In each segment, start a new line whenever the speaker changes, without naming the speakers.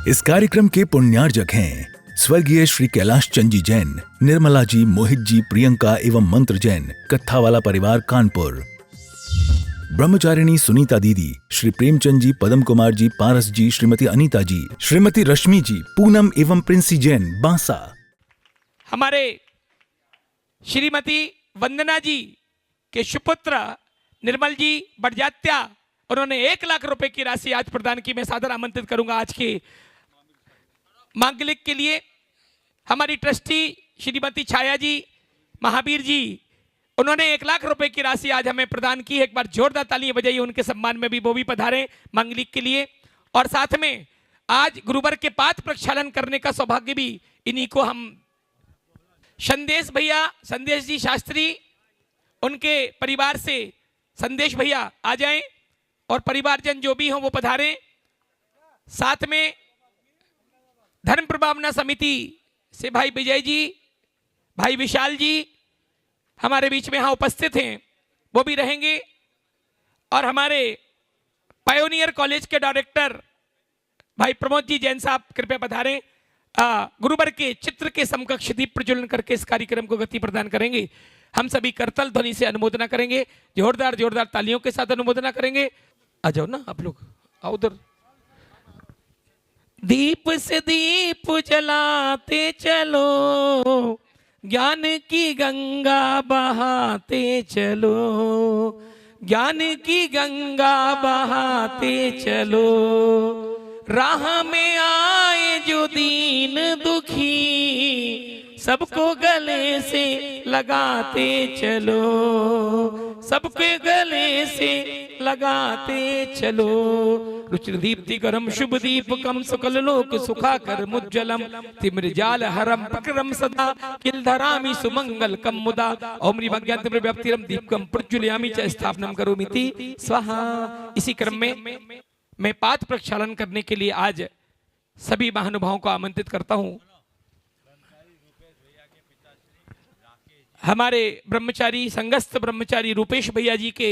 इस कार्यक्रम के पुण्यार्जक हैं स्वर्गीय श्री कैलाश चंद जी जैन, निर्मला जी, मोहित जी, प्रियंका एवं मंत्र जैन, कत्थावाला परिवार कानपुर। ब्रह्मचारिणी सुनीता दीदी, श्री प्रेमचंद जी, पदम कुमार जी, पारस जी, श्रीमती अनीता जी, श्रीमती रश्मि जी, पूनम एवं प्रिंसी जैन, बांसा।
हमारे श्रीमती वंदना जी के सुपुत्र निर्मल जी बड़जात्या, उन्होंने 1 लाख रुपए की राशि आज प्रदान की। मैं सादर आमंत्रित करूंगा आज के मांगलिक के लिए। हमारी ट्रस्टी श्रीमती छाया जी, महावीर जी, उन्होंने 1 लाख रुपए की राशि आज हमें प्रदान की है। एक बार जोरदार तालियां बजाइए उनके सम्मान में भी, वो भी पधारे मांगलिक के लिए। और साथ में आज गुरुवर के पाद प्रक्षालन करने का सौभाग्य भी इन्हीं को हम संदेश भैया, संदेश जी शास्त्री, उनके परिवार से संदेश भैया आ जाएं और परिवारजन जो भी हों वो पधारें। साथ में धर्म प्रभावना समिति से भाई विजय जी, भाई विशाल जी हमारे बीच में यहाँ उपस्थित हैं, वो भी रहेंगे। और हमारे पायोनियर कॉलेज के डायरेक्टर भाई प्रमोद जी जैन साहब कृपया पधारें। गुरुवर के चित्र के समकक्ष दीप प्रज्वलन करके इस कार्यक्रम को गति प्रदान करेंगे। हम सभी करतल ध्वनि से अनुमोदना करेंगे, जोरदार जोरदार तालियों के साथ अनुमोदना करेंगे। आ जाओ ना आप लोग, आओ उधर। दीप से दीप जलाते चलो, ज्ञान की गंगा बहाते चलो, ज्ञान की गंगा बहाते चलो। राह में आए जो दीन दुखी, सबको गले से लगाते चलो, सबके गले से लगाते चलो। रुचिर दीप्ति करम शुभ दीपकम सकल लोक सुखाकर मुज्जलम, तिम्रजाल हरम प्रकरम सदा किल धरामि सुमंगल कम मुदा। ओमरी भग्यांतिम व्याप्तिरम दीपकम प्रज्वलयामि च स्थापनम करोमीति स्वाहा। इसी क्रम में मैं पाद प्रक्षालन करने के लिए आज सभी महानुभावों को आमंत्रित करता हूं। हमारे ब्रह्मचारी, संगस्थ ब्रह्मचारी रूपेश भैया जी के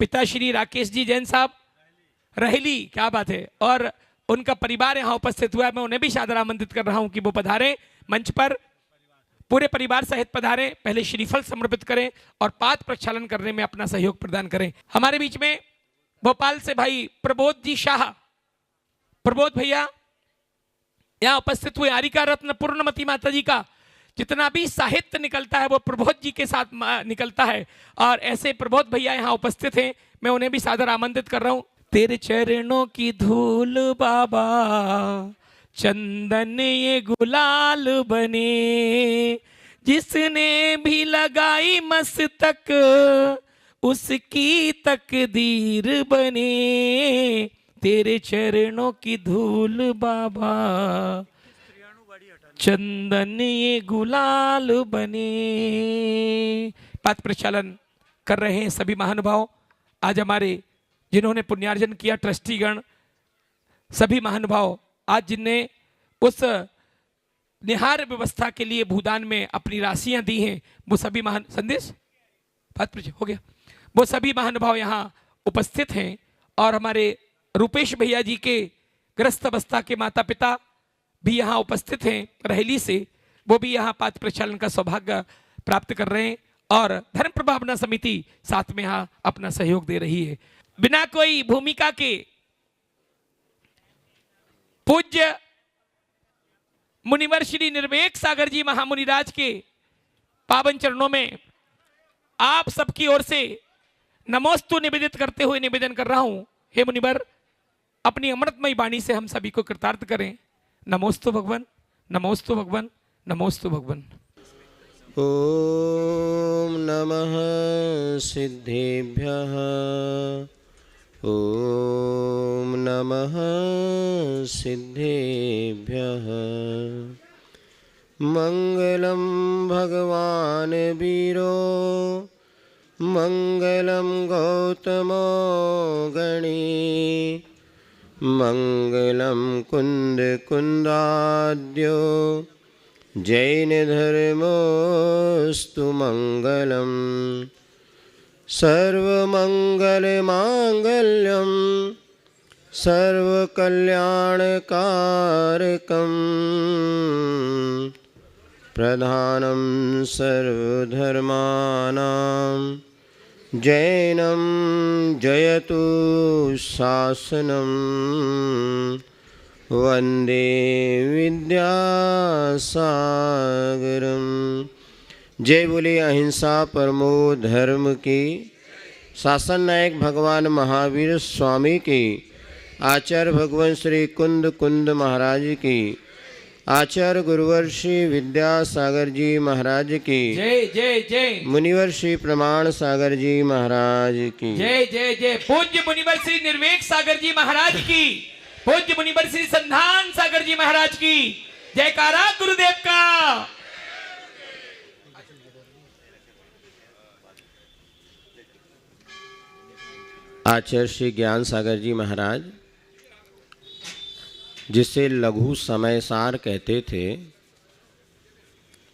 पिता श्री राकेश जी जैन साहब रहेली, क्या बात है, और उनका परिवार यहाँ उपस्थित हुआ है। मैं उन्हें भी सादर आमंत्रित कर रहा हूं कि वो पधारें मंच पर, पूरे परिवार सहित पधारें, पहले श्रीफल समर्पित करें और पाद प्रक्षालन करने में अपना सहयोग प्रदान करें। हमारे बीच में भोपाल से भाई प्रबोध जी शाह, प्रबोध भैया यहाँ उपस्थित हुए। आरिका रत्न पूर्णमती माता जी का जितना भी साहित्य निकलता है वो प्रबोध जी के साथ निकलता है, और ऐसे प्रबोध भैया यहाँ उपस्थित हैं। मैं उन्हें भी सादर आमंत्रित कर रहा हूँ। तेरे चरणों की धूल बाबा, चंदन ये गुलाल बने, जिसने भी लगाई मस्तक उसकी तकदीर बने। तेरे चरणों की धूल बाबा, चंदन ये गुलाल बने। पाद प्रक्षालन कर रहे हैं सभी महानुभाव। आज हमारे जिन्होंने पुण्यार्जन किया, ट्रस्टीगण, सभी महानुभाव आज जिनने उस निहार व्यवस्था के लिए भूदान में अपनी राशियां दी हैं, वो सभी महान संदेश हो गया, वो सभी महानुभाव यहाँ उपस्थित हैं। और हमारे रूपेश भैया जी के ग्रस्त अवस्था के माता पिता भी यहाँ उपस्थित हैं रहेली से, वो भी यहाँ पाद प्रक्षालन का सौभाग्य प्राप्त कर रहे हैं। और धर्म प्रभावना समिति साथ में यहाँ अपना सहयोग दे रही है। बिना कोई भूमिका के पूज्य मुनिवर श्री निर्वेक सागर जी महामुनिराज के पावन चरणों में आप सबकी ओर से नमोस्तु निवेदित करते हुए निवेदन कर रहा हूं, हे मुनिवर अपनी अमृतमयी वाणी से हम सभी को कृतार्थ करें। नमोस्तु भगवान, नमोस्तु भगवान, नमोस्तु भगवान।
ओम नमः सिद्धेभ्यः, ओम नमः सिद्धेभ्यः। मंगलम भगवान वीरो, मंगलम गौतमो गणे, मंगलम कुंद कुंदाद्यो, जैन धर्मोस्तु मंगलम। सर्वमंगल मांगल्यम सर्वकल्याणकारकं प्रधानं सर्वधर्माणां जैनं जयतु शासनं वन्दे विद्यासागरं। जय बोले अहिंसा परमो धर्म की, शासन नायक भगवान महावीर स्वामी की, आचार्य भगवान श्री कुंद कुंद महाराज की, आचार्य गुरुवर श्री विद्यासागर जी महाराज की,
जय जय जय।
मुनिवर श्री प्रमाण सागर जी महाराज की,
जय जय जय। पूज्य मुनिवर श्री निर्वेक सागर जी महाराज की, पूज्य मुनिवर श्री संधान सागर जी महाराज की जयकारा गुरुदेव का।
आचार्य श्री ज्ञान सागर जी महाराज, जिसे लघु समय सार कहते थे,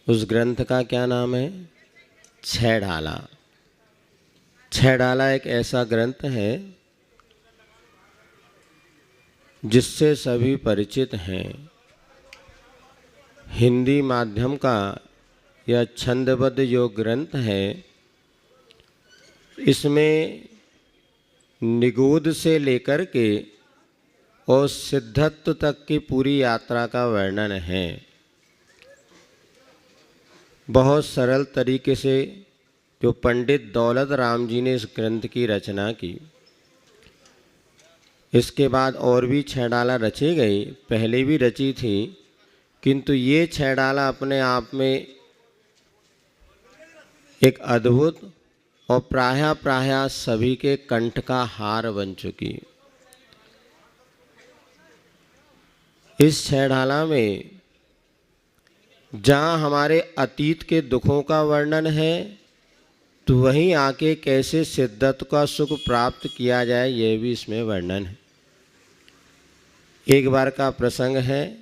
उस ग्रंथ का क्या नाम है? छह डाला। छह डाला एक ऐसा ग्रंथ है जिससे सभी परिचित हैं। हिंदी माध्यम का यह छंदबद्ध जो ग्रंथ है, इसमें निगूढ़ से लेकर के और सिद्धत्व तक की पूरी यात्रा का वर्णन है। बहुत सरल तरीके से जो पंडित दौलत राम जी ने इस ग्रंथ की रचना की। इसके बाद और भी छह डाला रची गई, पहले भी रची थी, किंतु ये छह डाला अपने आप में एक अद्भुत और प्रायः सभी के कंठ का हार बन चुकी। इस छह डाला में जहाँ हमारे अतीत के दुखों का वर्णन है, तो वहीं आके कैसे सिद्धत्व का सुख प्राप्त किया जाए, यह भी इसमें वर्णन है। एक बार का प्रसंग है,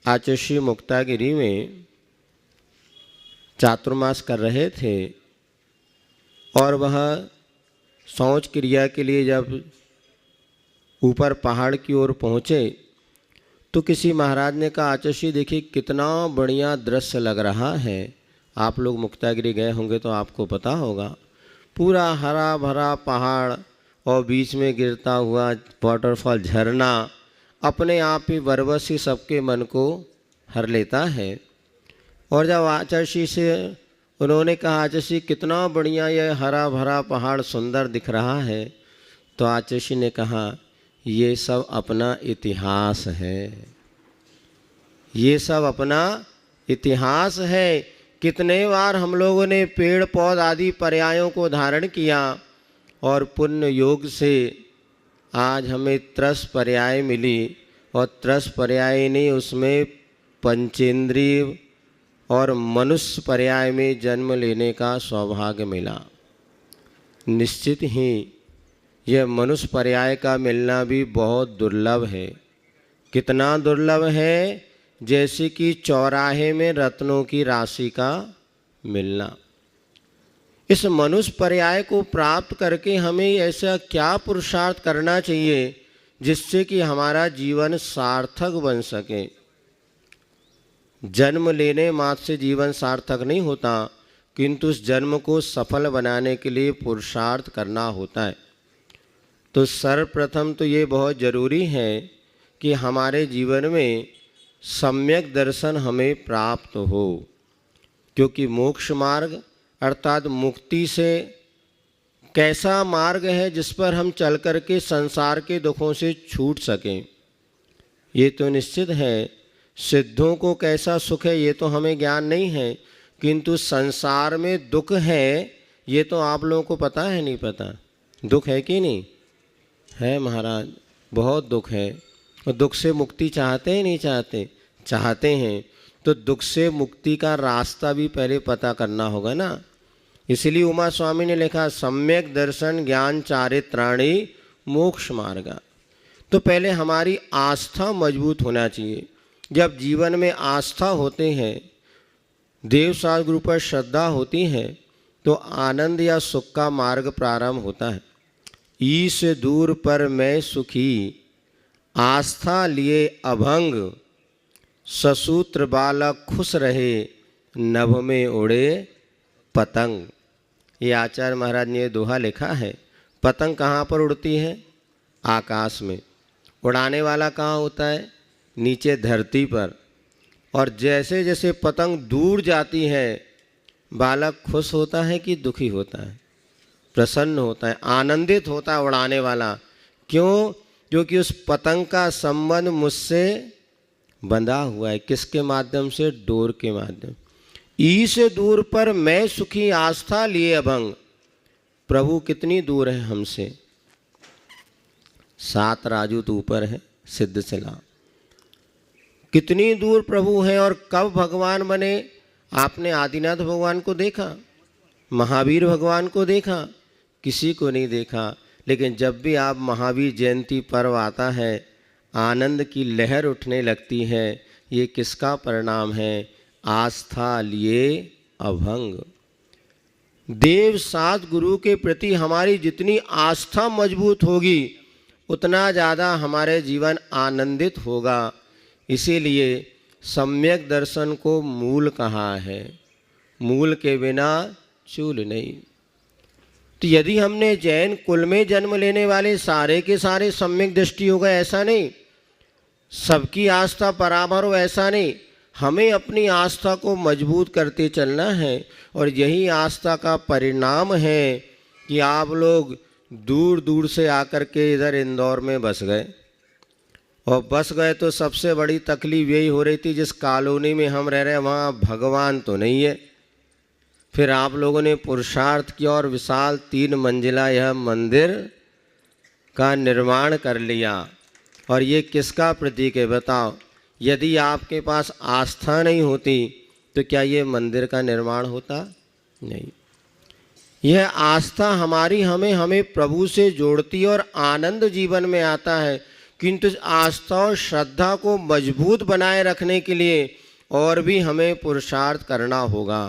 आचार्य श्री मुक्तागिरी में चातुर्मास कर रहे थे और वह शौच क्रिया के लिए जब ऊपर पहाड़ की ओर पहुँचे तो किसी महाराज ने कहा, आचार्य श्री देखिए कितना बढ़िया दृश्य लग रहा है। आप लोग मुक्तागिरी गए होंगे तो आपको पता होगा, पूरा हरा भरा पहाड़ और बीच में गिरता हुआ वाटरफॉल झरना अपने आप ही बरबस ही सबके मन को हर लेता है। और जब आचार्य श्री से उन्होंने कहा, आचार्य श्री कितना बढ़िया यह हरा भरा पहाड़ सुंदर दिख रहा है, तो आचार्य श्री ने कहा, ये सब अपना इतिहास है, ये सब अपना इतिहास है। कितने बार हम लोगों ने पेड़ पौध आदि पर्यायों को धारण किया और पुण्य योग से आज हमें त्रस पर्याय मिली, और त्रस पर्याय नहीं, उसमें पंचेंद्रिय और मनुष्य पर्याय में जन्म लेने का सौभाग्य मिला। निश्चित ही यह मनुष्य पर्याय का मिलना भी बहुत दुर्लभ है। कितना दुर्लभ है? जैसे कि चौराहे में रत्नों की राशि का मिलना। इस मनुष्य पर्याय को प्राप्त करके हमें ऐसा क्या पुरुषार्थ करना चाहिए जिससे कि हमारा जीवन सार्थक बन सके। जन्म लेने मात्र से जीवन सार्थक नहीं होता, किंतु उस जन्म को सफल बनाने के लिए पुरुषार्थ करना होता है। तो सर्वप्रथम तो ये बहुत ज़रूरी है कि हमारे जीवन में सम्यक दर्शन हमें प्राप्त हो, क्योंकि मोक्ष मार्ग अर्थात मुक्ति से कैसा मार्ग है जिस पर हम चल कर के संसार के दुखों से छूट सकें, ये तो निश्चित है। सिद्धों को कैसा सुख है ये तो हमें ज्ञान नहीं है, किंतु संसार में दुख है ये तो आप लोगों को पता है नहीं पता। दुख है कि नहीं है महाराज? बहुत दुख है। और दुख से मुक्ति चाहते हैं नहीं चाहते? चाहते हैं। तो दुख से मुक्ति का रास्ता भी पहले पता करना होगा ना। इसलिए उमा स्वामी ने लिखा, सम्यक दर्शन ज्ञान चारित्राणी मोक्ष मार्ग। तो पहले हमारी आस्था मजबूत होना चाहिए। जब जीवन में आस्था होते हैं, देव शास्त्र गुरु पर श्रद्धा होती है, तो आनंद या सुख का मार्ग प्रारंभ होता है। ईश दूर पर मैं सुखी, आस्था लिए अभंग, ससूत्र बालक खुश रहे, नभ में उड़े पतंग। ये आचार्य महाराज ने दोहा लिखा है। पतंग कहाँ पर उड़ती है? आकाश में। उड़ाने वाला कहाँ होता है? नीचे धरती पर। और जैसे जैसे पतंग दूर जाती है, बालक खुश होता है कि दुखी होता है? प्रसन्न होता है, आनंदित होता है उड़ाने वाला। क्यों? क्योंकि उस पतंग का संबंध मुझसे बंधा हुआ है। किसके माध्यम से? डोर के माध्यम। ई से दूर पर मैं सुखी, आस्था लिए अभंग। प्रभु कितनी दूर है हमसे? 7 राजूत ऊपर है सिद्धशिला। कितनी दूर प्रभु हैं। और कब भगवान बने? आपने आदिनाथ भगवान को देखा, महावीर भगवान को देखा? किसी को नहीं देखा। लेकिन जब भी आप महावीर जयंती पर्व आता है, आनंद की लहर उठने लगती है। ये किसका परिणाम है? आस्था लिए अभंग। देव सात गुरु के प्रति हमारी जितनी आस्था मजबूत होगी, उतना ज़्यादा हमारे जीवन आनंदित होगा। इसीलिए सम्यक दर्शन को मूल कहा है। मूल के बिना चूल नहीं। तो यदि हमने जैन कुल में जन्म लेने वाले सारे के सारे सम्यक दृष्टि हो गए, ऐसा नहीं। सबकी आस्था बराबर हो, ऐसा नहीं। हमें अपनी आस्था को मजबूत करते चलना है। और यही आस्था का परिणाम है कि आप लोग दूर दूर से आकर के इधर इंदौर में बस गए। और बस गए तो सबसे बड़ी तकलीफ यही हो रही थी, जिस कॉलोनी में हम रह रहे हैं वहाँ भगवान तो नहीं है। फिर आप लोगों ने पुरुषार्थ किया और विशाल 3 मंजिला यह मंदिर का निर्माण कर लिया। और ये किसका प्रतीक है बताओ? यदि आपके पास आस्था नहीं होती तो क्या ये मंदिर का निर्माण होता? नहीं। यह आस्था हमारी हमें प्रभु से जोड़ती और आनंद जीवन में आता है। किंतु आस्था और श्रद्धा को मजबूत बनाए रखने के लिए और भी हमें पुरुषार्थ करना होगा।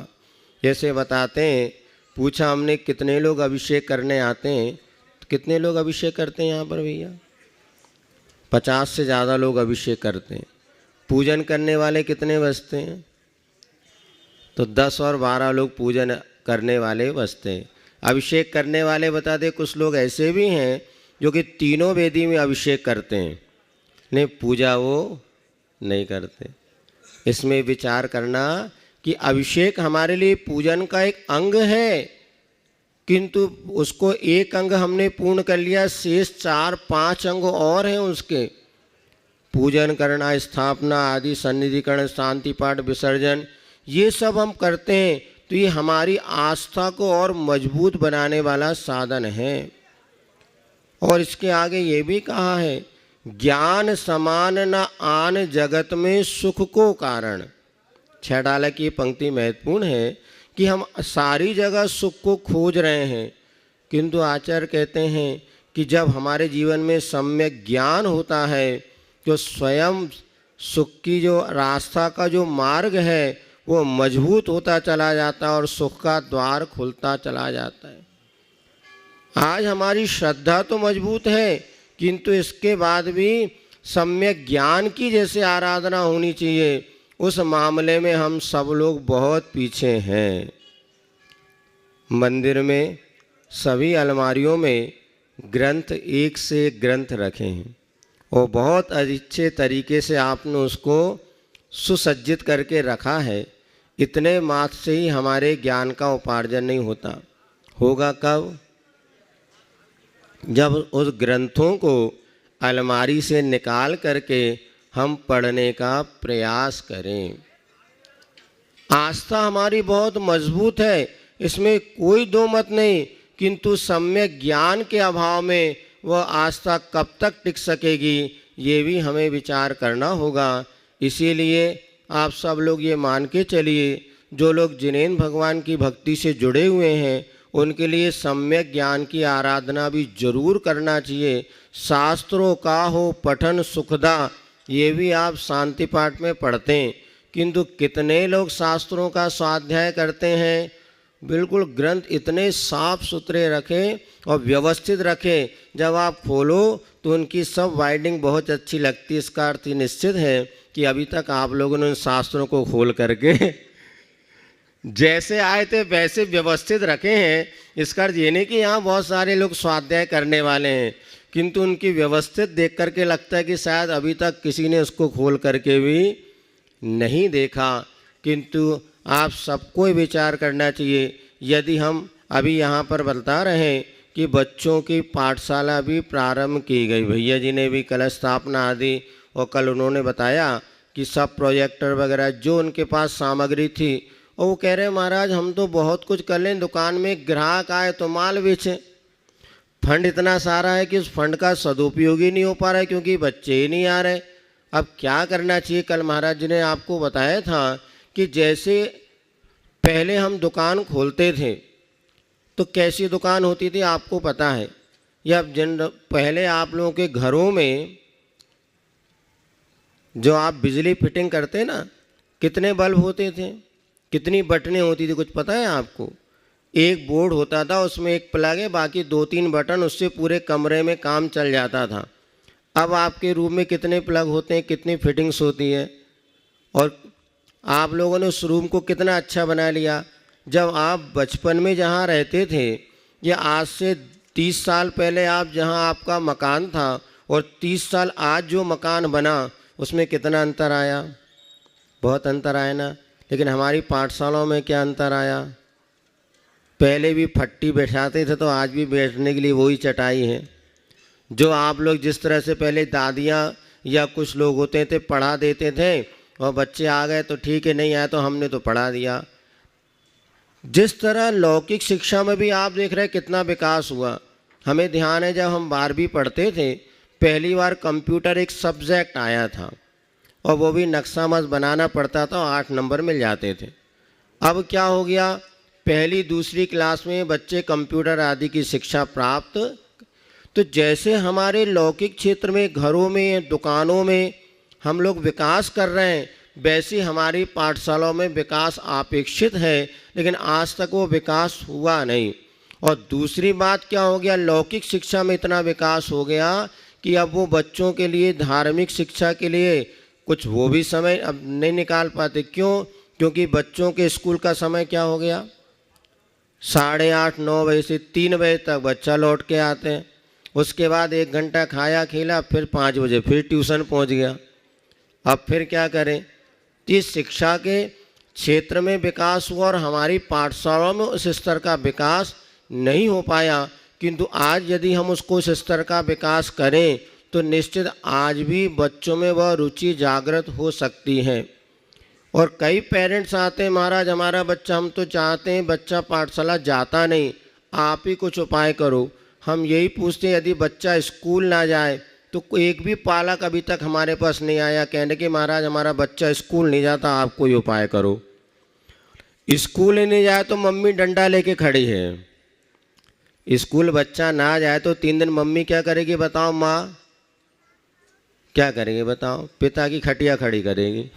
जैसे बताते हैं, पूछा हमने कितने लोग अभिषेक करने आते हैं? तो कितने लोग अभिषेक करते हैं यहाँ पर भैया? 50 से ज़्यादा लोग अभिषेक करते हैं। पूजन करने वाले कितने बचते हैं? तो 10 और 12 लोग पूजन करने वाले बचते हैं। अभिषेक करने वाले बता दे, कुछ लोग ऐसे भी हैं जो कि तीनों वेदी में अभिषेक करते हैं, नहीं पूजा वो नहीं करते। इसमें विचार करना कि अभिषेक हमारे लिए पूजन का एक अंग है, किंतु उसको एक अंग हमने पूर्ण कर लिया, शेष 4-5 अंग और हैं उसके। पूजन करना, स्थापना आदि, सन्निधिकरण, शांति पाठ, विसर्जन, ये सब हम करते हैं। तो ये हमारी आस्था को और मजबूत बनाने वाला साधन है। और इसके आगे ये भी कहा है, ज्ञान समान न आन जगत में सुख को कारण। 6 डाला की पंक्ति महत्वपूर्ण है कि हम सारी जगह सुख को खोज रहे हैं, किंतु आचार्य कहते हैं कि जब हमारे जीवन में सम्यक ज्ञान होता है, जो स्वयं सुख की जो रास्ता का जो मार्ग है वो मजबूत होता चला जाता है और सुख का द्वार खुलता चला जाता है। आज हमारी श्रद्धा तो मजबूत है, किंतु इसके बाद भी सम्यक ज्ञान की जैसे आराधना होनी चाहिए, उस मामले में हम सब लोग बहुत पीछे हैं। मंदिर में सभी अलमारियों में ग्रंथ एक से एक ग्रंथ रखे हैं और बहुत अच्छे तरीके से आपने उसको सुसज्जित करके रखा है। इतने मात्र से ही हमारे ज्ञान का उपार्जन नहीं होता। होगा कब? जब उस ग्रंथों को अलमारी से निकाल करके हम पढ़ने का प्रयास करें। आस्था हमारी बहुत मजबूत है, इसमें कोई दो मत नहीं, किंतु सम्यक ज्ञान के अभाव में वह आस्था कब तक टिक सकेगी, ये भी हमें विचार करना होगा। इसीलिए आप सब लोग ये मान के चलिए, जो लोग जिनेंद्र भगवान की भक्ति से जुड़े हुए हैं उनके लिए सम्यक ज्ञान की आराधना भी जरूर करना चाहिए। शास्त्रों का हो पठन सुखदा, ये भी आप शांति पाठ में पढ़ते हैं, किंतु कितने लोग शास्त्रों का स्वाध्याय करते हैं? बिल्कुल ग्रंथ इतने साफ सुथरे रखें और व्यवस्थित रखें, जब आप खोलो तो उनकी सब वाइडिंग बहुत अच्छी लगती है। इसका अर्थ निश्चित है कि अभी तक आप लोगों ने उन शास्त्रों को खोल करके जैसे आए थे वैसे व्यवस्थित रखे हैं। इसका अर्थ ये नहीं कि यहाँ बहुत सारे लोग स्वाध्याय करने वाले हैं, किंतु उनकी व्यवस्थित देख करके लगता है कि शायद अभी तक किसी ने उसको खोल करके भी नहीं देखा। किंतु आप सबको विचार करना चाहिए। यदि हम अभी यहाँ पर बता रहे हैं कि बच्चों की पाठशाला भी प्रारंभ की गई, भैया जी ने भी कलश स्थापना आदि, और कल उन्होंने बताया कि सब प्रोजेक्टर वगैरह जो उनके पास सामग्री थी, और वो कह रहे महाराज हम तो बहुत कुछ कर लें, दुकान में ग्राहक आए तो माल बेचें, फंड इतना सारा है कि उस फंड का सदुपयोग ही नहीं हो पा रहा है क्योंकि बच्चे ही नहीं आ रहे। अब क्या करना चाहिए? कल महाराज जी ने आपको बताया था कि जैसे पहले हम दुकान खोलते थे तो कैसी दुकान होती थी आपको पता है, या पहले आप लोगों के घरों में जो आप बिजली फिटिंग करते ना, कितने बल्ब होते थे, कितनी बटनें होती थी, कुछ पता है आपको? एक बोर्ड होता था, उसमें एक प्लग है, बाकी 2-3 बटन, उससे पूरे कमरे में काम चल जाता था। अब आपके रूम में कितने प्लग होते हैं, कितनी फिटिंग्स होती है, और आप लोगों ने उस रूम को कितना अच्छा बना लिया। जब आप बचपन में जहाँ रहते थे, या आज से 30 साल पहले आप जहाँ आपका मकान था और 30 साल आज जो मकान बना, उसमें कितना अंतर आया? बहुत अंतर आया ना। लेकिन हमारी पाठशालाओं में क्या अंतर आया? पहले भी फट्टी बैठाते थे तो आज भी बैठने के लिए वही चटाई है। जो आप लोग जिस तरह से पहले दादियाँ या कुछ लोग होते थे पढ़ा देते थे, और बच्चे आ गए तो ठीक है, नहीं आया तो हमने तो पढ़ा दिया। जिस तरह लौकिक शिक्षा में भी आप देख रहे हैं कितना विकास हुआ। हमें ध्यान है जब हम 12वीं पढ़ते थे, पहली बार कंप्यूटर एक सब्जेक्ट आया था, और वो भी नक्शा मस बनाना पड़ता था, 8 नंबर मिल जाते थे। अब क्या हो गया? पहली दूसरी क्लास में बच्चे कंप्यूटर आदि की शिक्षा प्राप्त। तो जैसे हमारे लौकिक क्षेत्र में, घरों में, दुकानों में हम लोग विकास कर रहे हैं, वैसे हमारी पाठशालाओं में विकास अपेक्षित है, लेकिन आज तक वो विकास हुआ नहीं। और दूसरी बात क्या हो गया? लौकिक शिक्षा में इतना विकास हो गया कि अब वो बच्चों के लिए धार्मिक शिक्षा के लिए कुछ वो भी समय अब नहीं निकाल पाते। क्यों? क्योंकि बच्चों के स्कूल का समय क्या हो गया? 8:30-9 बजे से 3 बजे तक बच्चा लौट के आते हैं। उसके बाद 1 घंटा खाया खेला, फिर 5 बजे फिर ट्यूशन पहुंच गया। अब फिर क्या करें? इस शिक्षा के क्षेत्र में विकास हुआ और हमारी पाठशालाओं में उस स्तर का विकास नहीं हो पाया। किंतु आज यदि हम उसको उस स्तर का विकास करें तो निश्चित आज भी बच्चों में वह रुचि जागृत हो सकती है। और कई पेरेंट्स आते हैं, महाराज हमारा बच्चा, हम तो चाहते हैं बच्चा पाठशाला जाता नहीं, आप ही कुछ उपाय करो। हम यही पूछते हैं, यदि बच्चा स्कूल ना जाए तो एक भी पालक अभी तक हमारे पास नहीं आया कहने कि महाराज हमारा बच्चा स्कूल नहीं जाता, आप कोई उपाय करो। स्कूल नहीं जाए तो मम्मी डंडा लेके खड़ी है। स्कूल बच्चा ना जाए तो 3 दिन मम्मी क्या करेगी बताओ? माँ क्या करेंगे बताओ? पिता की खटिया खड़ी करेगी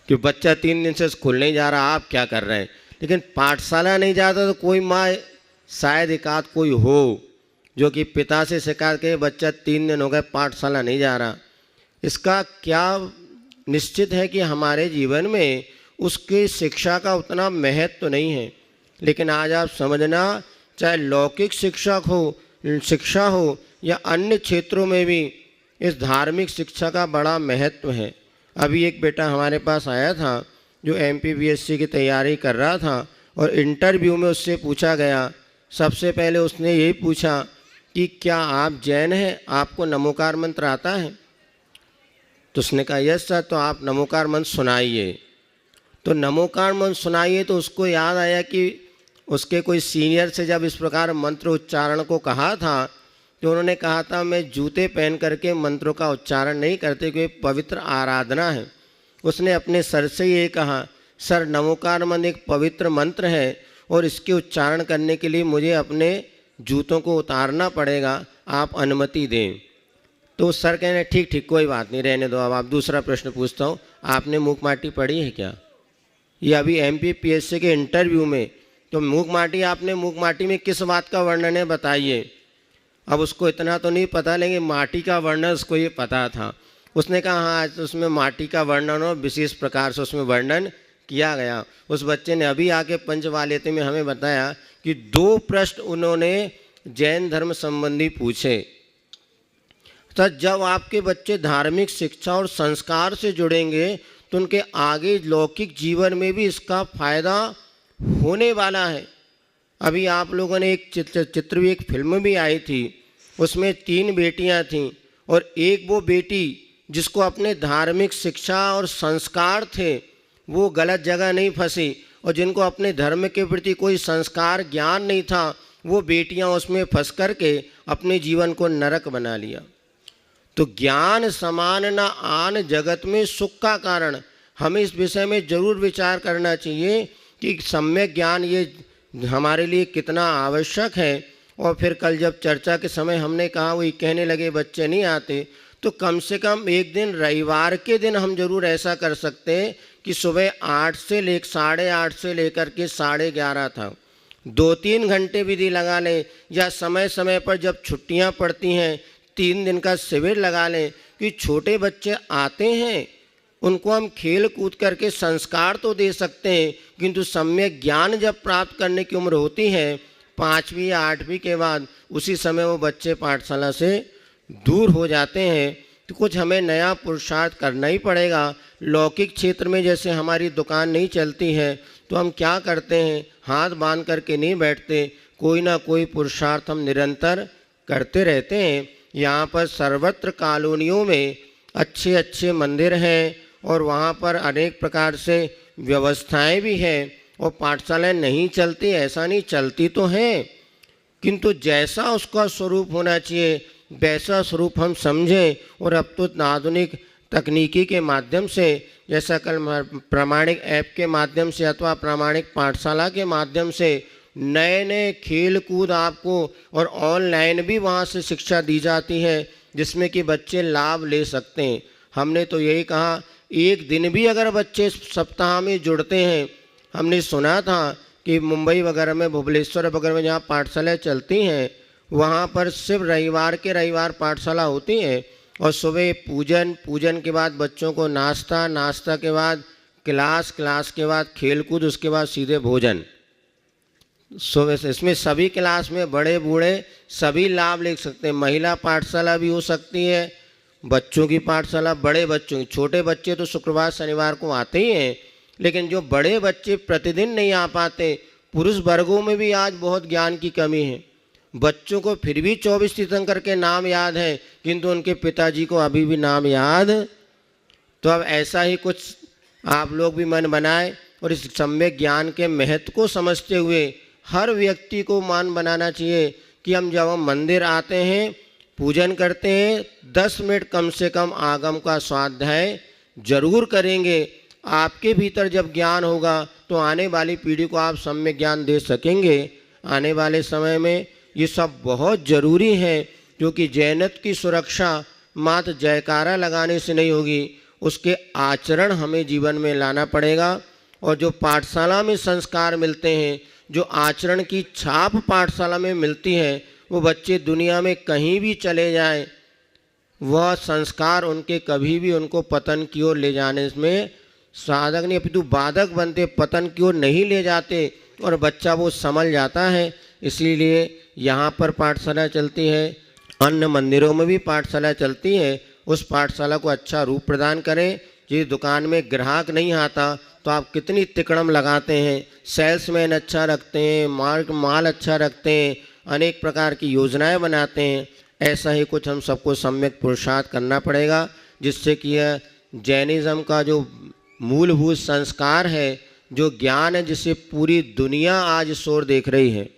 कि बच्चा 3 दिन से स्कूल नहीं जा रहा, आप क्या कर रहे हैं। लेकिन पाठशाला नहीं जाता तो कोई माँ शायद एक आध कोई हो जो कि पिता से शिकायत करे बच्चा 3 दिन हो गए पाठशाला नहीं जा रहा। इसका क्या निश्चित है कि हमारे जीवन में उसकी शिक्षा का उतना महत्व तो नहीं है। लेकिन आज आप समझना, चाहे लौकिक शिक्षा हो या अन्य क्षेत्रों में भी इस धार्मिक शिक्षा का बड़ा महत्व है। अभी एक बेटा हमारे पास आया था जो MPPSC की तैयारी कर रहा था, और इंटरव्यू में उससे पूछा गया, सबसे पहले उसने यही पूछा कि क्या आप जैन हैं, आपको नमोकार मंत्र आता है? तो उसने कहा यस सर। तो आप नमोकार मंत्र सुनाइए। तो नमोकार मंत्र सुनाइए तो उसको याद आया कि उसके कोई सीनियर से जब इस प्रकार मंत्र उच्चारण को कहा था तो उन्होंने कहा था मैं जूते पहन करके मंत्रों का उच्चारण नहीं करते क्योंकि पवित्र आराधना है। उसने अपने सर से ये कहा, सर नमोकार मंत्र एक पवित्र मंत्र है और इसके उच्चारण करने के लिए मुझे अपने जूतों को उतारना पड़ेगा, आप अनुमति दें। तो सर कहने ठीक कोई बात नहीं, रहने दो। अब आप दूसरा प्रश्न पूछता हूँ, आपने मूक माटी पढ़ी है क्या? ये अभी MPPSC के इंटरव्यू में तो मूक माटी, आपने मूक माटी में किस बात का वर्णन है बताइए। अब उसको इतना तो नहीं पता, लेकिन माटी का वर्णन उसको ये पता था। उसने कहा हाँ उसमें माटी का वर्णन और विशेष प्रकार से उसमें वर्णन किया गया। उस बच्चे ने अभी आके पंचवालेते में हमें बताया कि 2 प्रश्न उन्होंने जैन धर्म संबंधी पूछे। तो जब आपके बच्चे धार्मिक शिक्षा और संस्कार से जुड़ेंगे तो उनके आगे लौकिक जीवन में भी इसका फायदा होने वाला है। अभी आप लोगों ने एक चित्र भी, एक फिल्म भी आई थी, उसमें 3 बेटियां थीं और एक वो बेटी जिसको अपने धार्मिक शिक्षा और संस्कार थे वो गलत जगह नहीं फंसी, और जिनको अपने धर्म के प्रति कोई संस्कार ज्ञान नहीं था वो बेटियां उसमें फंस करके अपने जीवन को नरक बना लिया। तो ज्ञान समान न आन जगत में सुख का कारण, हमें इस विषय में जरूर विचार करना चाहिए कि सम्यक ज्ञान ये हमारे लिए कितना आवश्यक है। और फिर कल जब चर्चा के समय हमने कहा वही कहने लगे बच्चे नहीं आते, तो कम से कम एक दिन रविवार के दिन हम जरूर ऐसा कर सकते हैं कि सुबह 8 से 8:30 से लेकर के 11:30 तक 2-3 घंटे विधि लगा लें, या समय समय पर जब छुट्टियां पड़ती हैं 3 दिन का शिविर लगा लें कि छोटे बच्चे आते हैं उनको हम खेल कूद करके संस्कार तो दे सकते हैं, किंतु सम्यक ज्ञान जब प्राप्त करने की उम्र होती है 5वीं या 8वीं के बाद, उसी समय वो बच्चे पाठशाला से दूर हो जाते हैं। तो कुछ हमें नया पुरुषार्थ करना ही पड़ेगा। लौकिक क्षेत्र में जैसे हमारी दुकान नहीं चलती है तो हम क्या करते हैं, हाथ बांध करके नहीं बैठते, कोई ना कोई पुरुषार्थ हम निरंतर करते रहते हैं। यहाँ पर सर्वत्र कॉलोनियों में अच्छे अच्छे मंदिर हैं और वहाँ पर अनेक प्रकार से व्यवस्थाएं भी हैं, और पाठशालाएं नहीं चलती ऐसा नहीं, चलती तो हैं, किंतु जैसा उसका स्वरूप होना चाहिए वैसा स्वरूप हम समझें। और अब तो आधुनिक तकनीकी के माध्यम से, जैसा कल प्रामाणिक ऐप के माध्यम से अथवा प्रामाणिक पाठशाला के माध्यम से नए नए खेल कूद आपको और ऑनलाइन भी वहाँ से शिक्षा दी जाती है जिसमें कि बच्चे लाभ ले सकते हैं। हमने तो यही कहा एक दिन भी अगर बच्चे सप्ताह में जुड़ते हैं, हमने सुना था कि मुंबई वगैरह में, भुवनेश्वर वगैरह में जहाँ पाठशालाएँ चलती हैं वहाँ पर सिर्फ रविवार के रविवार पाठशाला होती है, और सुबह पूजन के बाद बच्चों को नाश्ता के बाद क्लास के बाद खेलकूद, उसके बाद सीधे भोजन। सुबह से इसमें सभी क्लास में बड़े बूढ़े सभी लाभ ले सकते हैं। महिला पाठशाला भी हो सकती है, बच्चों की पाठशाला, बड़े बच्चों की, छोटे बच्चे तो शुक्रवार शनिवार को आते ही हैं, लेकिन जो बड़े बच्चे प्रतिदिन नहीं आ पाते, पुरुष वर्गों में भी आज बहुत ज्ञान की कमी है। बच्चों को फिर भी 24 तीर्थंकर के नाम याद है, किंतु उनके पिताजी को अभी भी नाम याद। तो अब ऐसा ही कुछ आप लोग भी मन बनाए और इस सम्यक ज्ञान के महत्व को समझते हुए हर व्यक्ति को मान बनाना चाहिए कि हम जब हम मंदिर आते हैं, पूजन करते हैं, 10 मिनट कम से कम आगम का स्वाध्याय जरूर करेंगे। आपके भीतर जब ज्ञान होगा तो आने वाली पीढ़ी को आप सम्यक ज्ञान दे सकेंगे। आने वाले समय में ये सब बहुत ज़रूरी है, क्योंकि जैनत्व की सुरक्षा मात्र जयकारा लगाने से नहीं होगी, उसके आचरण हमें जीवन में लाना पड़ेगा। और जो पाठशाला में संस्कार मिलते हैं, जो आचरण की छाप पाठशाला में मिलती है, वो बच्चे दुनिया में कहीं भी चले जाएं, वह संस्कार उनके कभी भी उनको पतन की ओर ले जाने में साधक नहीं अपितु बाधक बनते, पतन की ओर नहीं ले जाते, और बच्चा वो संभल जाता है। इसीलिए यहाँ पर पाठशाला चलती है, अन्य मंदिरों में भी पाठशाला चलती है। उस पाठशाला को अच्छा रूप प्रदान करें। जिस दुकान में ग्राहक नहीं आता तो आप कितनी तिकड़म लगाते हैं, सेल्समैन अच्छा रखते हैं, माल अच्छा रखते हैं, अनेक प्रकार की योजनाएं बनाते हैं। ऐसा ही कुछ हम सबको सम्यक पुरुषार्थ करना पड़ेगा, जिससे कि यह जैनिज़्म का जो मूलभूत संस्कार है, जो ज्ञान है, जिससे पूरी दुनिया आज शोर देख रही है।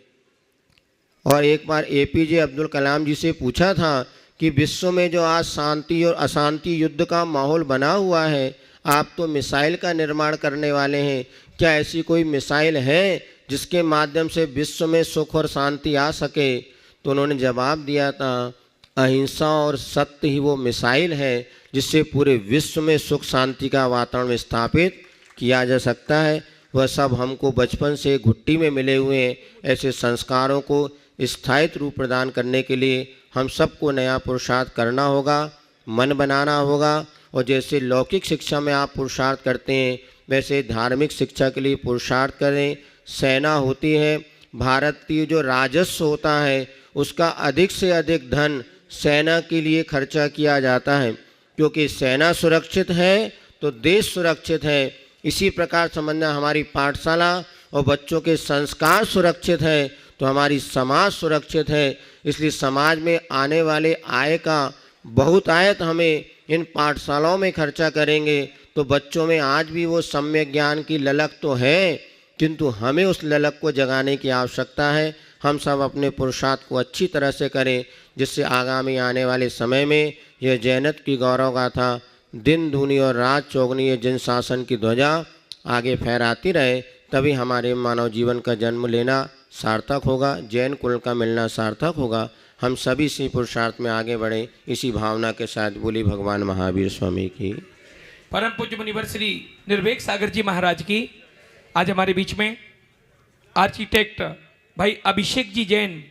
और एक बार APJ अब्दुल कलाम जी से पूछा था कि विश्व में जो आज शांति और अशांति युद्ध का माहौल बना हुआ है, आप तो मिसाइल का निर्माण करने वाले हैं, क्या ऐसी कोई मिसाइल है जिसके माध्यम से विश्व में सुख और शांति आ सके? तो उन्होंने जवाब दिया था, अहिंसा और सत्य ही वो मिसाइल है जिससे पूरे विश्व में सुख शांति का वातावरण स्थापित किया जा सकता है। वह सब हमको बचपन से घुट्टी में मिले हुए हैं। ऐसे संस्कारों को स्थायित्व रूप प्रदान करने के लिए हम सबको नया पुरुषार्थ करना होगा, मन बनाना होगा। और जैसे लौकिक शिक्षा में आप पुरुषार्थ करते हैं, वैसे धार्मिक शिक्षा के लिए पुरुषार्थ करें। सेना होती है, भारतीय जो राजस्व होता है उसका अधिक से अधिक धन सेना के लिए खर्चा किया जाता है, क्योंकि सेना सुरक्षित है तो देश सुरक्षित है। इसी प्रकार समझना, हमारी पाठशाला और बच्चों के संस्कार सुरक्षित है तो हमारी समाज सुरक्षित है। इसलिए समाज में आने वाले आय का बहुतायत हमें इन पाठशालाओं में खर्चा करेंगे तो बच्चों में आज भी वो सम्यक ज्ञान की ललक तो है, किंतु हमें उस ललक को जगाने की आवश्यकता है। हम सब अपने पुरुषार्थ को अच्छी तरह से करें, जिससे आगामी आने वाले समय में यह जैनत की गौरव गाथा दिन दूनी और रात चौगनी ये जिन शासन की ध्वजा आगे फहराती रहे, तभी हमारे मानव जीवन का जन्म लेना सार्थक होगा, जैन कुल का मिलना सार्थक होगा। हम सभी इसी पुरुषार्थ में आगे बढ़ें, इसी भावना के साथ बोली भगवान महावीर स्वामी की।
परम पूज्य मुनिवर श्री निर्वेक सागर जी महाराज की आज हमारे बीच में आर्किटेक्ट भाई अभिषेक जी जैन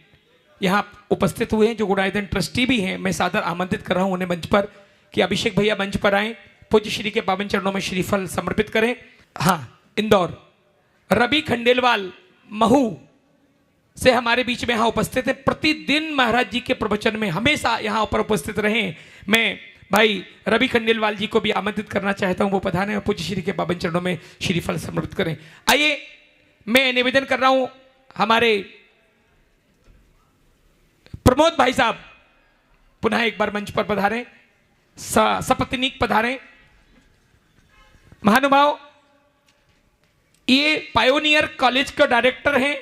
यहाँ उपस्थित हुए हैं, जो गुणायतन ट्रस्टी भी हैं। मैं सादर आमंत्रित कर रहा हूँ उन्हें मंच पर कि अभिषेक भैया मंच पर आएं, पूज्य श्री के पावन चरणों में श्रीफल समर्पित करें। हाँ, इंदौर रवि खंडेलवाल महू से हमारे बीच में यहाँ उपस्थित है। प्रतिदिन महाराज जी के प्रवचन में हमेशा यहाँ पर उपस्थित रहें। मैं भाई रवि खंडेलवाल जी को भी आमंत्रित करना चाहता हूँ, वो प्रधान और पूज्य श्री के पावन चरणों में श्रीफल समर्पित करें। आइए, मैं निवेदन कर रहा हूँ हमारे प्रमोद भाई साहब पुनः एक बार मंच पर पधारें, सपत्नीक पधारें। महानुभाव, ये पायोनियर कॉलेज का डायरेक्टर हैं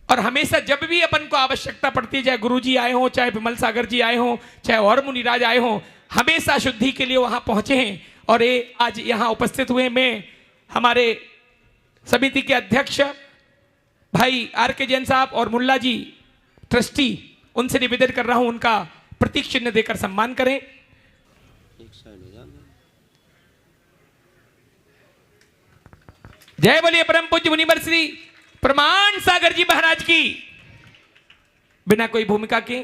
और हमेशा जब भी अपन को आवश्यकता पड़ती है, चाहे गुरुजी आए हों, चाहे विमल सागर जी आए हों, चाहे और मुनिराज आए हों, हमेशा शुद्धि के लिए वहां पहुंचे हैं और ये आज यहां उपस्थित हुए। मैं हमारे समिति के अध्यक्ष भाई आर के जैन साहब और मुल्ला जी ट्रस्टी, उनसे निवेदन कर रहा हूं उनका प्रतीक चिन्ह देकर सम्मान करें। जय बोलिए परम पूज्य मुनिवर श्री प्रमाण सागर जी महाराज की। बिना कोई भूमिका के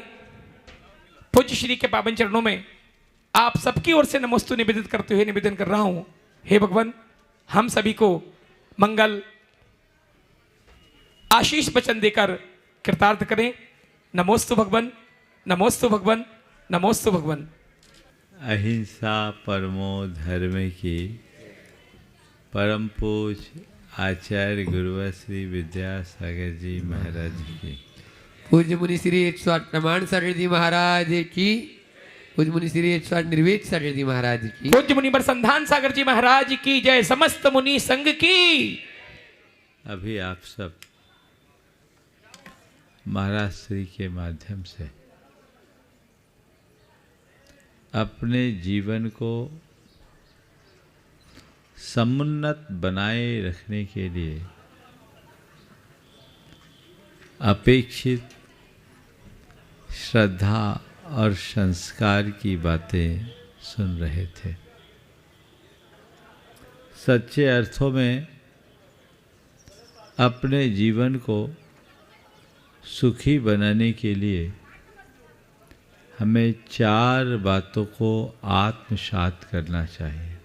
पूज्य श्री के पावन चरणों में आप सबकी ओर से नमोस्तु निवेदित करते हुए निवेदन कर रहा हूं, हे भगवान हम सभी को मंगल आशीष वचन देकर कृतार्थ करें। नमोस्तु भगवान, नमोस्तु भगवान, नमोस्तु भगवान।
अहिंसा परमो धर्म की परम पूज्य आचार्य गुरुवर श्री विद्यासागर जी महाराज की,
पूज्य मुनि श्री 108 प्रमाण सागर जी महाराज की, पूज्य मुनि श्री 108 निर्वेद सागर जी महाराज की,
पूज्य मुनि संधान सागर जी महाराज की जय, समस्त मुनि संघ की।
अभी आप सब महाराज श्री के माध्यम से अपने जीवन को समुन्नत बनाए रखने के लिए अपेक्षित श्रद्धा और संस्कार की बातें सुन रहे थे। सच्चे अर्थों में अपने जीवन को सुखी बनाने के लिए हमें 4 बातों को आत्मसात करना चाहिए: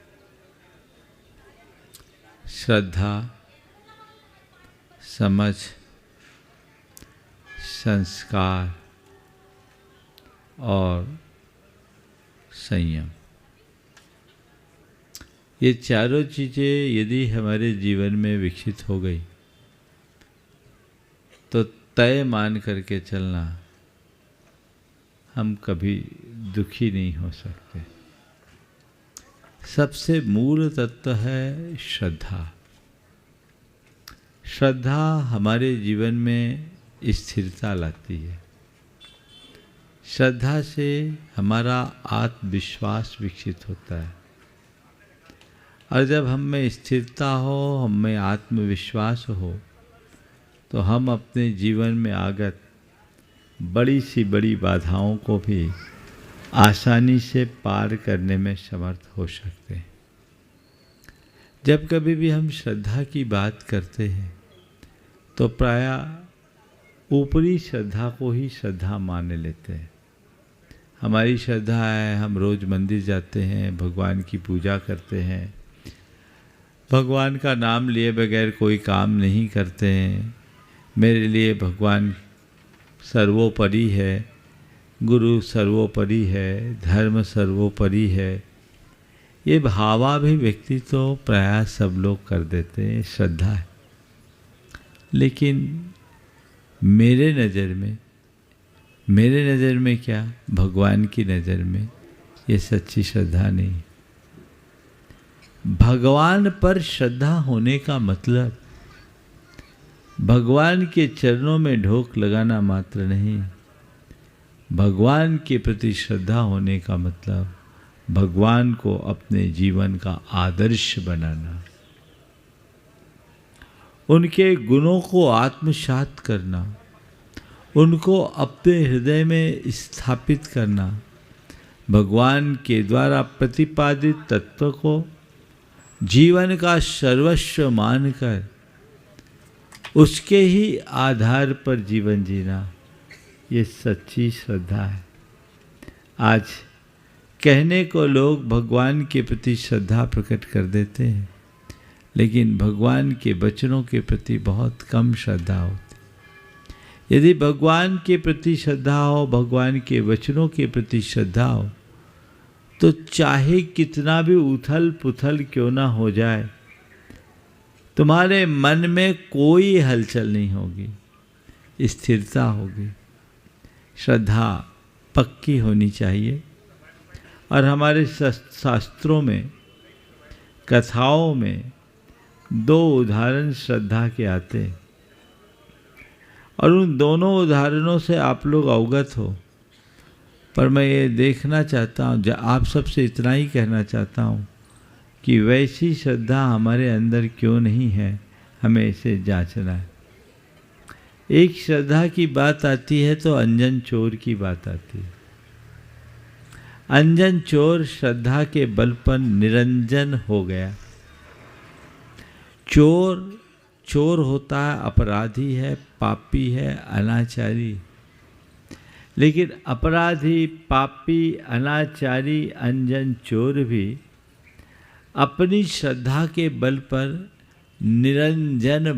श्रद्धा, समझ, संस्कार और संयम। ये चारों चीज़ें यदि हमारे जीवन में विकसित हो गई तो तय मान करके चलना, हम कभी दुखी नहीं हो सकते। सबसे मूल तत्व है श्रद्धा। श्रद्धा हमारे जीवन में स्थिरता लाती है। श्रद्धा से हमारा आत्मविश्वास विकसित होता है और जब हम में स्थिरता हो, हम में आत्मविश्वास हो, तो हम अपने जीवन में आगत बड़ी सी बड़ी बाधाओं को भी आसानी से पार करने में समर्थ हो सकते हैं। जब कभी भी हम श्रद्धा की बात करते हैं तो प्रायः ऊपरी श्रद्धा को ही श्रद्धा मान लेते हैं। हमारी श्रद्धा है, हम रोज़ मंदिर जाते हैं, भगवान की पूजा करते हैं, भगवान का नाम लिए बगैर कोई काम नहीं करते हैं। मेरे लिए भगवान सर्वोपरि है, गुरु सर्वोपरि है, धर्म सर्वोपरि है। ये भावाभिव्यक्ति तो प्रायः सब लोग कर देते हैं, श्रद्धा है। लेकिन मेरे नज़र में क्या, भगवान की नज़र में ये सच्ची श्रद्धा नहीं। भगवान पर श्रद्धा होने का मतलब भगवान के चरणों में ढोक लगाना मात्र नहीं। भगवान के प्रति श्रद्धा होने का मतलब भगवान को अपने जीवन का आदर्श बनाना, उनके गुणों को आत्मसात करना, उनको अपने हृदय में स्थापित करना, भगवान के द्वारा प्रतिपादित तत्व को जीवन का सर्वस्व मानकर उसके ही आधार पर जीवन जीना, ये सच्ची श्रद्धा है। आज कहने को लोग भगवान के प्रति श्रद्धा प्रकट कर देते हैं, लेकिन भगवान के वचनों के प्रति बहुत कम श्रद्धा होती। यदि भगवान के प्रति श्रद्धा हो, भगवान के वचनों के प्रति श्रद्धा हो, तो चाहे कितना भी उथल पुथल क्यों ना हो जाए, तुम्हारे मन में कोई हलचल नहीं होगी, स्थिरता होगी। श्रद्धा पक्की होनी चाहिए। और हमारे शास्त्रों में, कथाओं में 2 उदाहरण श्रद्धा के आते हैं, और उन दोनों उदाहरणों से आप लोग अवगत हो। पर मैं ये देखना चाहता हूँ, आप सबसे इतना ही कहना चाहता हूँ कि वैसी श्रद्धा हमारे अंदर क्यों नहीं है, हमें इसे जांचना है। एक श्रद्धा की बात आती है तो अंजन चोर की बात आती है। अंजन चोर श्रद्धा के बल पर निरंजन हो गया। चोर होता है, अपराधी है, पापी है, अनाचारी। लेकिन अपराधी, पापी, अनाचारी अंजन चोर भी अपनी श्रद्धा के बल पर निरंजन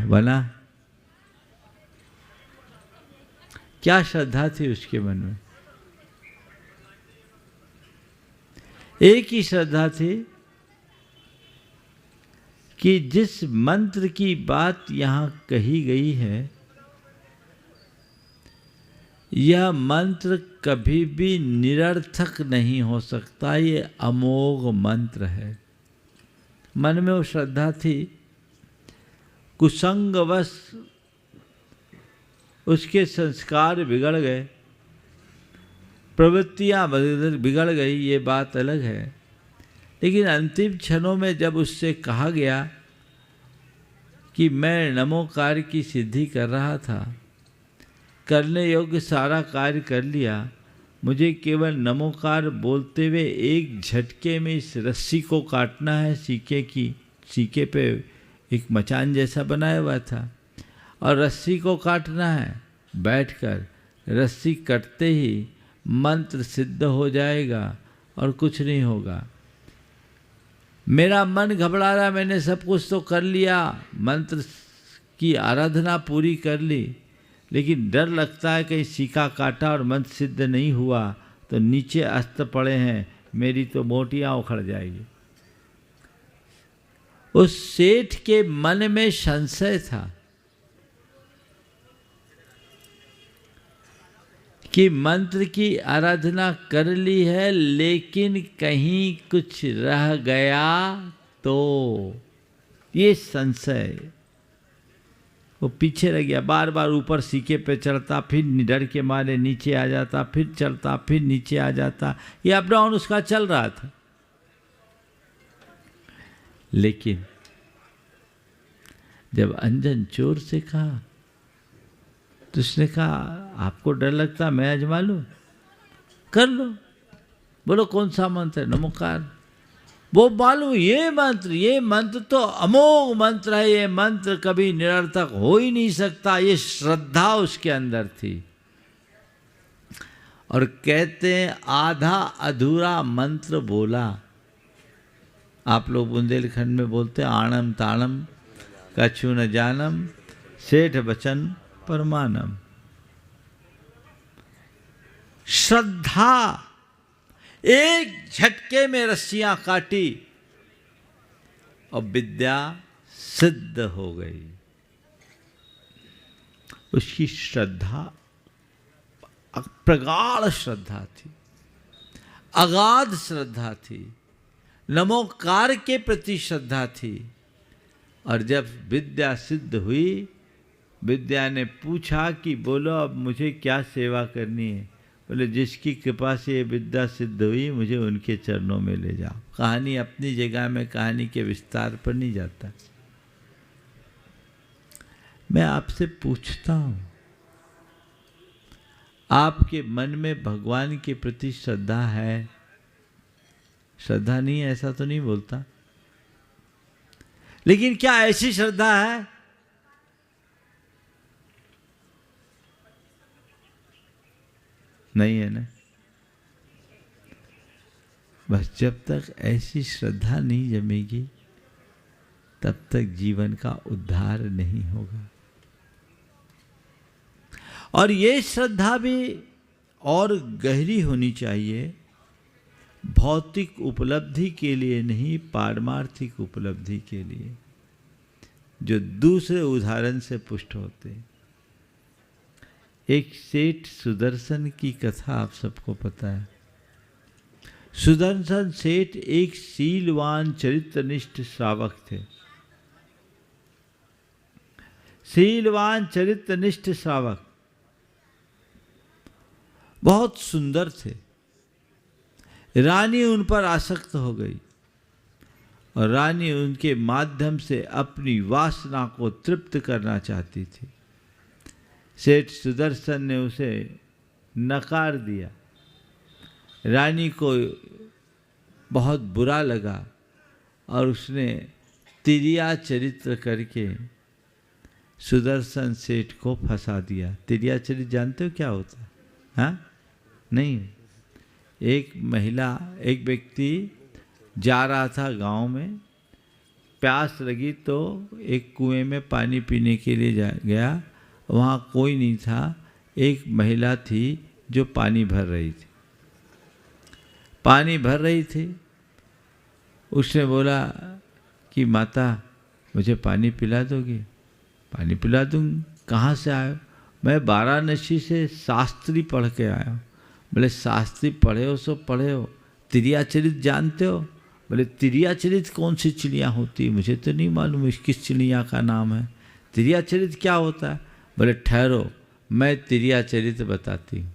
बना। क्या श्रद्धा थी उसके मन में? एक ही श्रद्धा थी कि जिस मंत्र की बात यहाँ कही गई है, यह मंत्र कभी भी निरर्थक नहीं हो सकता, ये अमोघ मंत्र है। मन में वो श्रद्धा थी, कुसंगवश उसके संस्कार बिगड़ गए, प्रवृत्तियाँ बिगड़ गई, ये बात अलग है। लेकिन अंतिम क्षणों में जब उससे कहा गया कि मैं नमोकार की सिद्धि कर रहा था, करने योग्य सारा कार्य कर लिया, मुझे केवल नमोकार बोलते हुए एक झटके में इस रस्सी को काटना है। सीके पे एक मचान जैसा बनाया हुआ था और रस्सी को काटना है। बैठकर रस्सी कटते ही मंत्र सिद्ध हो जाएगा और कुछ नहीं होगा। मेरा मन घबरा रहा, मैंने सब कुछ तो कर लिया, मंत्र की आराधना पूरी कर ली, लेकिन डर लगता है कहीं सीका काटा और मंत्र सिद्ध नहीं हुआ तो नीचे अस्त्र पड़े हैं, मेरी तो मोटियाँ उखड़ जाएगी। उस सेठ के मन में संशय था कि मंत्र की आराधना कर ली है, लेकिन कहीं कुछ रह गया तो ये संशय वो पीछे रह गया। बार बार ऊपर सीके पे चढ़ता, फिर डर के मारे नीचे आ जाता, फिर चढ़ता, फिर नीचे आ जाता। ये अप डाउन उसका चल रहा था। लेकिन जब अंजन चोर से कहा तो उसने कहा, आपको डर लगता, मैं आजमा लूं, कर लो, बोलो कौन सा मंत्र है? नमोकार। वो मालूम ये मंत्र तो अमोघ मंत्र है, ये मंत्र कभी निरर्थक हो ही नहीं सकता। ये श्रद्धा उसके अंदर थी। और कहते हैं आधा अधूरा मंत्र बोला। आप लोग बुंदेलखंड में बोलते हैं आणम ताणम कछु न जानम सेठ बचन परमानम। श्रद्धा एक झटके में रस्सियां काटी और विद्या सिद्ध हो गई। उसकी श्रद्धा प्रगाढ़ श्रद्धा थी, अगाध श्रद्धा थी, नमोकार के प्रति श्रद्धा थी। और जब विद्या सिद्ध हुई, विद्या ने पूछा कि बोलो अब मुझे क्या सेवा करनी है। बोले जिसकी कृपा से ये विद्या सिद्ध हुई मुझे उनके चरणों में ले जाओ। कहानी अपनी जगह में कहानी के विस्तार पर नहीं जाता। मैं आपसे पूछता हूँ, आपके मन में भगवान के प्रति श्रद्धा है? श्रद्धा नहीं है ऐसा तो नहीं बोलता, लेकिन क्या ऐसी श्रद्धा है? नहीं है ना। बस जब तक ऐसी श्रद्धा नहीं जमेगी तब तक जीवन का उद्धार नहीं होगा। और ये श्रद्धा भी और गहरी होनी चाहिए, भौतिक उपलब्धि के लिए नहीं, पारमार्थिक उपलब्धि के लिए, जो दूसरे उदाहरण से पुष्ट होते। एक सेठ सुदर्शन की कथा आप सबको पता है। सुदर्शन सेठ एक शीलवान चरित्रनिष्ठ श्रावक थे। शीलवान चरित्रनिष्ठ श्रावक बहुत सुंदर थे। रानी उन पर आसक्त हो गई और रानी उनके माध्यम से अपनी वासना को तृप्त करना चाहती थी। सेठ सुदर्शन ने उसे नकार दिया। रानी को बहुत बुरा लगा और उसने तिरिया चरित्र करके सुदर्शन सेठ को फंसा दिया। तिरिया चरित्र जानते हो क्या होता है? हाँ, नहीं। एक व्यक्ति जा रहा था गांव में, प्यास लगी तो एक कुएं में पानी पीने के लिए गया। वहाँ कोई नहीं था। एक महिला थी जो पानी भर रही थी। उसने बोला कि माता मुझे पानी पिला दोगे? पानी पिला दूँगी। कहाँ से आए हो? मैं वाराणसी से शास्त्री पढ़ के आया हूँ। बोले शास्त्री पढ़े हो सो पढ़े हो, तिरिया चरित्र जानते हो? बोले तिरिया चरित्र कौन सी चिड़िया होती है? मुझे तो नहीं मालूम किस चिड़िया का नाम है। तिरिया चरित्र क्या होता है? बोले ठहरो मैं तिरिया चरित्र बताती हूँ।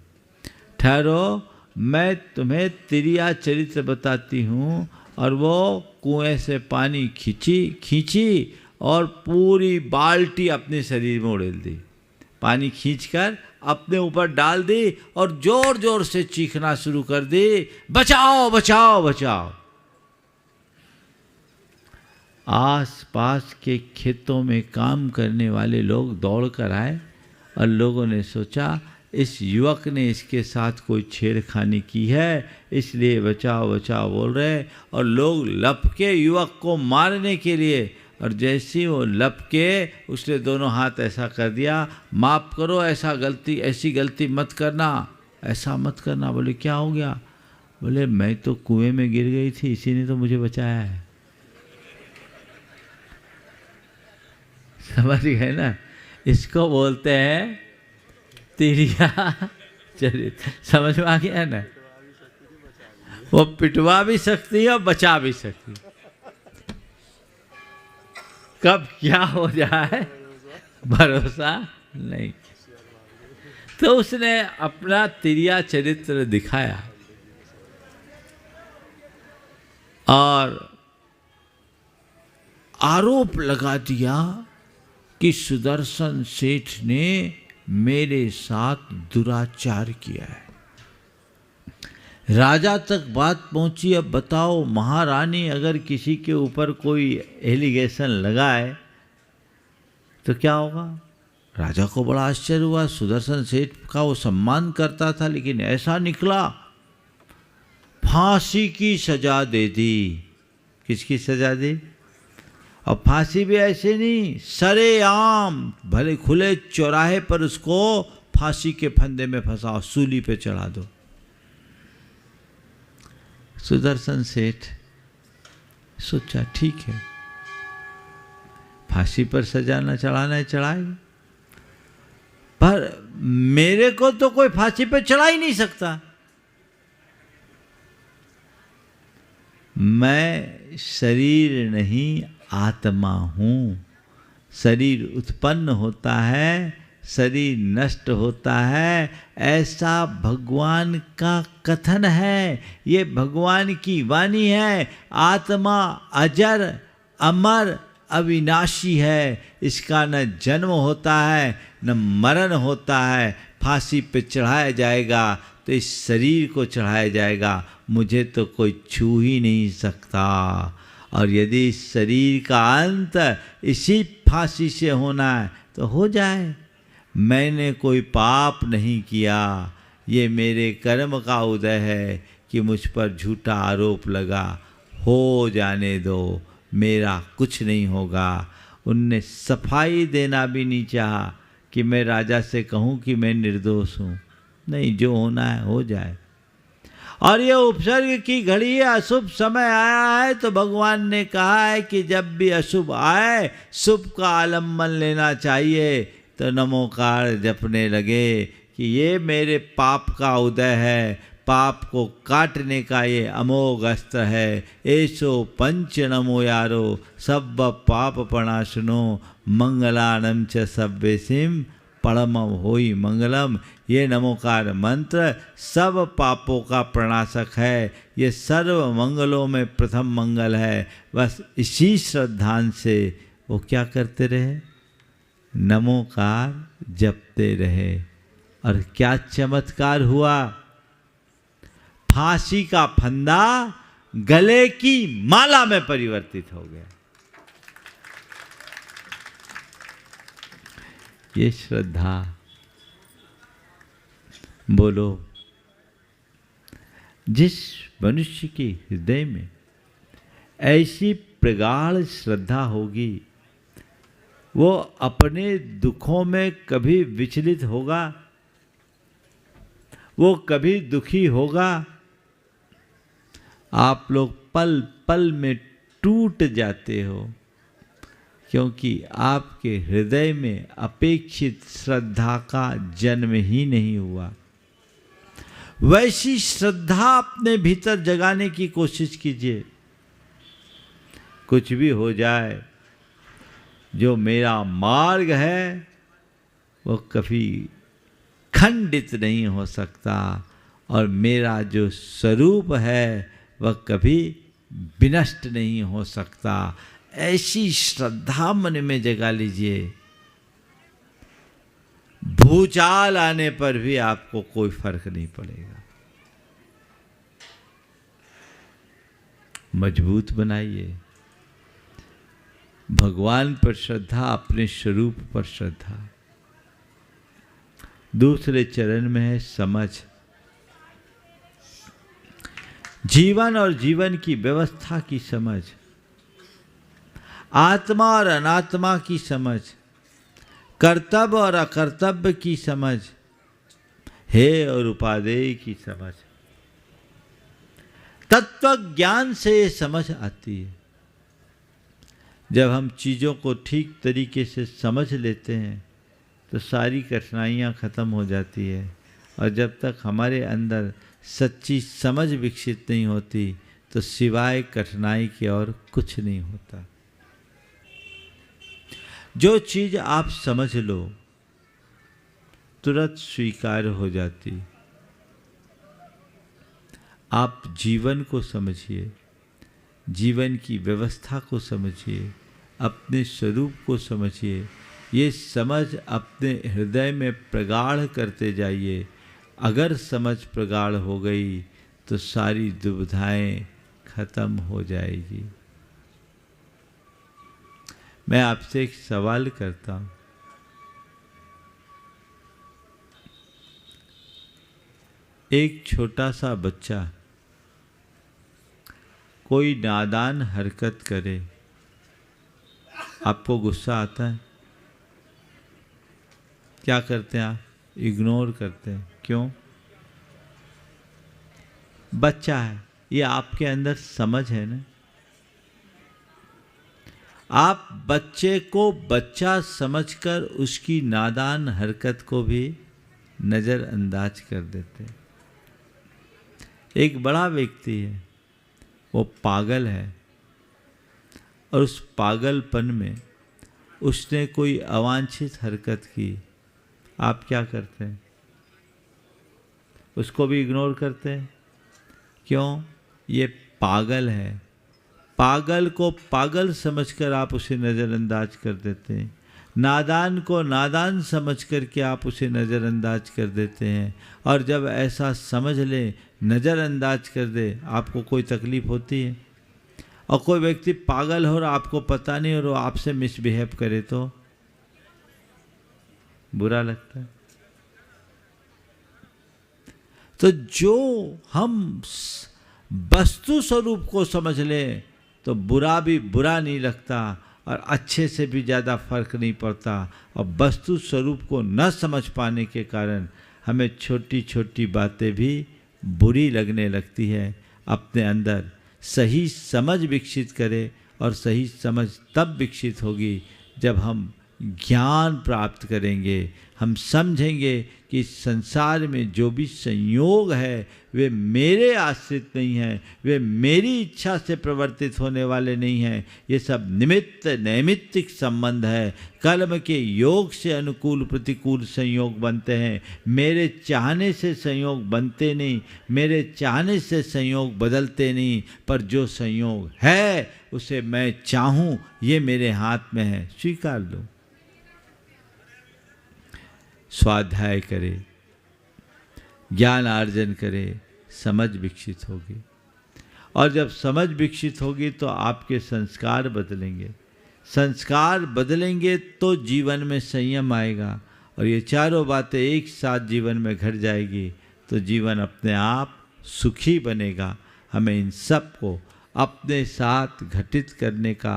ठहरो मैं तुम्हें तिरिया चरित्र बताती हूँ। और वो कुएं से पानी खींची और पूरी बाल्टी अपने शरीर में उड़ेल दी। पानी खींचकर अपने ऊपर डाल दी और जोर जोर से चीखना शुरू कर दी, बचाओ बचाओ बचाओ। आस पास के खेतों में काम करने वाले लोग दौड़ कर आए और लोगों ने सोचा इस युवक ने इसके साथ कोई छेड़खानी की है, इसलिए बचाओ बचाओ बोल रहे। और लोग लपके युवक को मारने के लिए, और जैसे ही वो लपके उसने दोनों हाथ ऐसा कर दिया, माफ़ करो ऐसी गलती मत करना, ऐसा मत करना। बोले क्या हो गया? बोले मैं तो कुएं में गिर गई थी, इसी ने तो मुझे बचाया है। समझ गए ना? इसको बोलते हैं तिरिया चरित्र। समझ में आ गया ना? वो पिटवा भी सकती है और बचा भी सकती है। कब क्या हो जाए भरोसा नहीं। तो उसने अपना तिरिया चरित्र दिखाया और आरोप लगा दिया कि सुदर्शन सेठ ने मेरे साथ दुराचार किया है। राजा तक बात पहुंची। अब बताओ महारानी अगर किसी के ऊपर कोई एलिगेशन लगाए तो क्या होगा? राजा को बड़ा आश्चर्य हुआ। सुदर्शन सेठ का वो सम्मान करता था, लेकिन ऐसा निकला, फांसी की सजा दे दी। किसकी सजा दी? और फांसी भी ऐसे नहीं, सरेआम, भले खुले चौराहे पर उसको फांसी के फंदे में फंसाओ, सूली पे चढ़ा दो। सुदर्शन सेठ सोचा ठीक है, फांसी पर सजा न चढ़ाना है चढ़ाएगा, पर मेरे को तो कोई फांसी पे चढ़ा ही नहीं सकता। मैं शरीर नहीं आत्मा हूं। शरीर उत्पन्न होता है, शरीर नष्ट होता है, ऐसा भगवान का कथन है। ये भगवान की वाणी है। आत्मा अजर अमर अविनाशी है, इसका न जन्म होता है न मरण होता है। फांसी पे चढ़ाया जाएगा तो इस शरीर को चढ़ाया जाएगा, मुझे तो कोई छू ही नहीं सकता। और यदि इस शरीर का अंत इसी फांसी से होना है तो हो जाए। मैंने कोई पाप नहीं किया, ये मेरे कर्म का उदय है कि मुझ पर झूठा आरोप लगा। हो जाने दो, मेरा कुछ नहीं होगा। उनने सफाई देना भी नहीं चाहा कि मैं राजा से कहूँ कि मैं निर्दोष हूँ। नहीं, जो होना है हो जाए। और ये उपसर्ग की घड़ी है, अशुभ समय आया है, तो भगवान ने कहा है कि जब भी अशुभ आए शुभ का आलम्बन लेना चाहिए। तो नमोकार जपने लगे कि ये मेरे पाप का उदय है, पाप को काटने का ये अमोघ अस्त्र है। ऐसो पंच नमो यारो, सब पाप प्रणाशनो, मंगलानम च सव्यसिम परमम होई मंगलम। ये नमोकार मंत्र सब पापों का प्रणाशक है, ये सर्व मंगलों में प्रथम मंगल है। बस इसी श्रद्धान से वो क्या करते रहे? नमोकार जपते रहे। और क्या चमत्कार हुआ? फांसी का फंदा गले की माला में परिवर्तित हो गया। ये श्रद्धा, बोलो, जिस मनुष्य के हृदय में ऐसी प्रगाढ़ श्रद्धा होगी, वो अपने दुखों में कभी विचलित होगा? वो कभी दुखी होगा? आप लोग पल पल में टूट जाते हो, क्योंकि आपके हृदय में अपेक्षित श्रद्धा का जन्म ही नहीं हुआ। वैसी श्रद्धा अपने भीतर जगाने की कोशिश कीजिए। कुछ भी हो जाए, जो मेरा मार्ग है वो कभी खंडित नहीं हो सकता, और मेरा जो स्वरूप है वह कभी विनष्ट नहीं हो सकता। ऐसी श्रद्धा मन में जगा लीजिए। भूचाल आने पर भी आपको कोई फर्क नहीं पड़ेगा। मजबूत बनाइए भगवान पर श्रद्धा, अपने स्वरूप पर श्रद्धा। दूसरे चरण में है समझ। जीवन और जीवन की व्यवस्था की समझ, आत्मा और अनात्मा की समझ, कर्तव्य और अकर्तव्य की समझ, हे और उपादेय की समझ। तत्व ज्ञान से ये समझ आती है। जब हम चीज़ों को ठीक तरीके से समझ लेते हैं तो सारी कठिनाइयाँ खत्म हो जाती है। और जब तक हमारे अंदर सच्ची समझ विकसित नहीं होती तो सिवाय कठिनाई के और कुछ नहीं होता। जो चीज़ आप समझ लो तुरंत स्वीकार हो जाती। आप जीवन को समझिए, जीवन की व्यवस्था को समझिए, अपने स्वरूप को समझिए। ये समझ अपने हृदय में प्रगाढ़ करते जाइए। अगर समझ प्रगाढ़ हो गई तो सारी दुविधाएं खत्म हो जाएगी। मैं आपसे एक सवाल करता हूं, एक छोटा सा बच्चा कोई नादान हरकत करे, आपको गुस्सा आता है? क्या करते हैं आप? इग्नोर करते हैं। क्यों? बच्चा है, ये आपके अंदर समझ है ना। आप बच्चे को बच्चा समझकर उसकी नादान हरकत को भी नज़रअंदाज कर देते हैं। एक बड़ा व्यक्ति है, वो पागल है, और उस पागलपन में उसने कोई अवांछित हरकत की, आप क्या करते हैं? उसको भी इग्नोर करते हैं। क्यों? ये पागल है। पागल को पागल समझकर आप उसे नज़रअंदाज कर देते हैं। नादान को नादान समझ कर के आप उसे नज़रअंदाज कर देते हैं। और जब ऐसा समझ ले, नज़रअंदाज कर दे, आपको कोई तकलीफ़ होती है? और कोई व्यक्ति पागल हो और आपको पता नहीं और वो आपसे मिसबिहेव करे तो बुरा लगता है। तो जो हम वस्तु स्वरूप को समझ लें तो बुरा भी बुरा नहीं लगता और अच्छे से भी ज़्यादा फर्क नहीं पड़ता। और वस्तु स्वरूप को न समझ पाने के कारण हमें छोटी छोटी बातें भी बुरी लगने लगती है। अपने अंदर सही समझ विकसित करें, और सही समझ तब विकसित होगी जब हम ज्ञान प्राप्त करेंगे। हम समझेंगे कि इस संसार में जो भी संयोग है वे मेरे आश्रित नहीं हैं, वे मेरी इच्छा से प्रवर्तित होने वाले नहीं हैं। ये सब निमित्त नैमित्तिक संबंध है। कर्म के योग से अनुकूल प्रतिकूल संयोग बनते हैं। मेरे चाहने से संयोग बनते नहीं, मेरे चाहने से संयोग बदलते नहीं, पर जो संयोग है उसे मैं चाहूँ ये मेरे हाथ में है, स्वीकार लो। स्वाध्याय करें, ज्ञान अर्जन करें, समझ विकसित होगी। और जब समझ विकसित होगी तो आपके संस्कार बदलेंगे। संस्कार बदलेंगे तो जीवन में संयम आएगा, और ये चारों बातें एक साथ जीवन में घट जाएगी तो जीवन अपने आप सुखी बनेगा। हमें इन सब को अपने साथ घटित करने का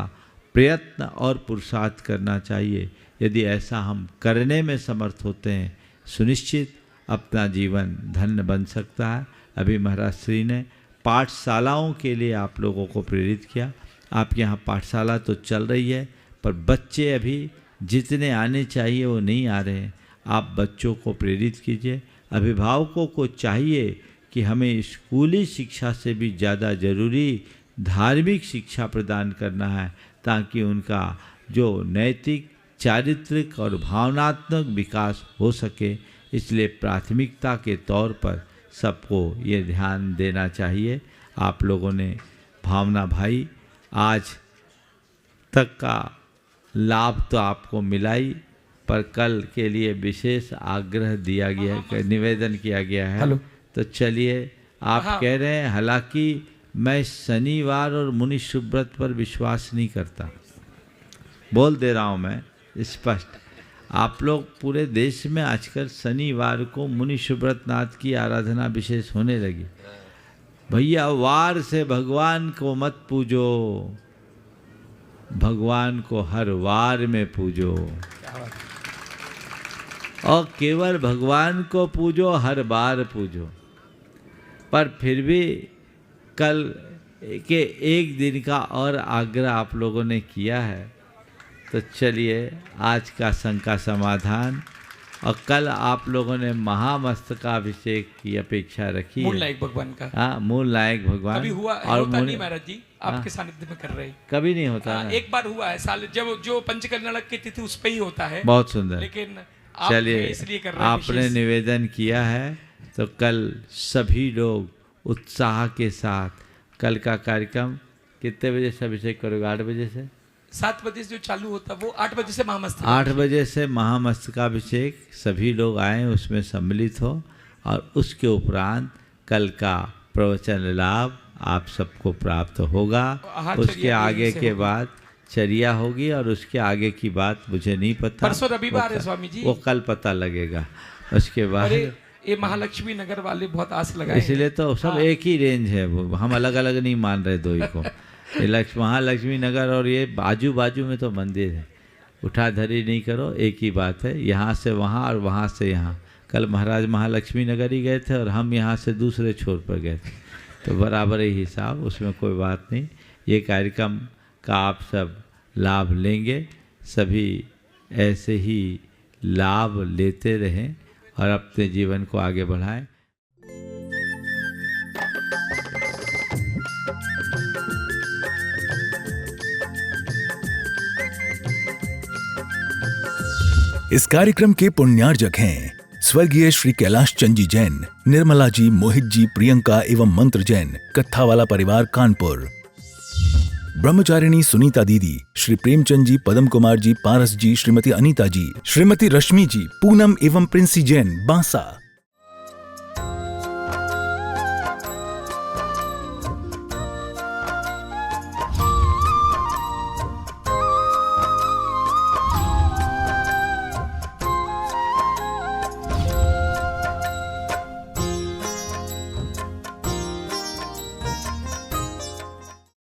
प्रयत्न और पुरुषार्थ करना चाहिए। यदि ऐसा हम करने में समर्थ होते हैं, सुनिश्चित अपना जीवन धन्य बन सकता है। अभी महाराज श्री ने पाठशालाओं के लिए आप लोगों को प्रेरित किया। आपके यहाँ पाठशाला तो चल रही है, पर बच्चे अभी जितने आने चाहिए वो नहीं आ रहे हैं। आप बच्चों को प्रेरित कीजिए। अभिभावकों को चाहिए कि हमें स्कूली शिक्षा से भी ज़्यादा जरूरी धार्मिक शिक्षा प्रदान करना है, ताकि उनका जो नैतिक, चारित्रिक और भावनात्मक विकास हो सके। इसलिए प्राथमिकता के तौर पर सबको ये ध्यान देना चाहिए। आप लोगों ने भावना भाई आज तक का लाभ तो आपको मिला ही, पर कल के लिए विशेष आग्रह दिया गया है, निवेदन किया गया है। तो चलिए, आप कह रहे हैं, हालांकि मैं शनिवार और मुनि सुब्रत पर विश्वास नहीं करता, बोल दे रहा हूँ मैं स्पष्ट। आप लोग पूरे देश में आजकल शनिवार को मुनि सुब्रत नाथ की आराधना विशेष होने लगी। भैया, वार से भगवान को मत पूजो, भगवान को हर वार में पूजो, और केवल भगवान को पूजो, हर बार पूजो। पर फिर भी कल के एक दिन का और आग्रह आप लोगों ने किया है, तो चलिए आज का शंका समाधान। और कल आप लोगों ने महामस्तकाभिषेक की अपेक्षा रखी है।
मूल नायक भगवान का।
हाँ, मूल नायक भगवान।
कभी हुआ
और
होता नहीं महाराज जी, आपके सानिध्य में कर रहे हैं।
कभी नहीं होता है।
एक बार हुआ है साल, जब जो पंचकर्णाटक की तिथि उस पे ही होता है।
बहुत सुंदर।
लेकिन
चलिए,
इसलिए कर रहे हैं
आपने निवेदन किया है तो कल सभी लोग उत्साह के साथ कल का कार्यक्रम कितने बजे से अभिषेक करोगे? 8 बजे से
7 बजे से जो चालू होता है वो 8 बजे से महामस्तक।
8 बजे से महामस्तकाभिषेक, सभी लोग आए, उसमें सम्मिलित हो। और उसके उपरांत कल का प्रवचन लाभ आप सबको प्राप्त होगा।
हाँ,
उसके
चर्या
आगे
से
के
होगी।
बाद चर्या होगी और उसके आगे की बात मुझे नहीं पता।
परसों रविवार है
वो-
स्वामी जी।
वो कल पता लगेगा। उसके बाद
अरे ये महालक्ष्मी नगर वाले बहुत आस लगाए हैं।
इसलिए तो सब
हाँ।
एक ही रेंज है, वो हम अलग अलग नहीं मान रहे दो ही को। ये महालक्ष्मी नगर और ये बाजू बाजू में तो मंदिर है, उठाधरी नहीं करो, एक ही बात है। यहाँ से वहाँ और वहाँ से यहाँ। कल महाराज महालक्ष्मी नगर ही गए थे और हम यहाँ से दूसरे छोर पर गए थे, तो बराबर ही हिसाब, उसमें कोई बात नहीं। ये कार्यक्रम का आप सब लाभ लेंगे, सभी ऐसे ही लाभ लेते रहें और अपने जीवन को आगे बढ़ाएं।
इस कार्यक्रम के पुण्यार्जक हैं स्वर्गीय श्री कैलाश चंद जी जैन, निर्मला जी, मोहित जी, प्रियंका एवं मंत्र जैन, कत्थावाला परिवार कानपुर। ब्रह्मचारिणी सुनीता दीदी, श्री प्रेमचंद जी, पदम कुमार जी, पारस जी, श्रीमती अनीता जी, श्रीमती रश्मि जी, पूनम एवं प्रिंसी जैन, बांसा।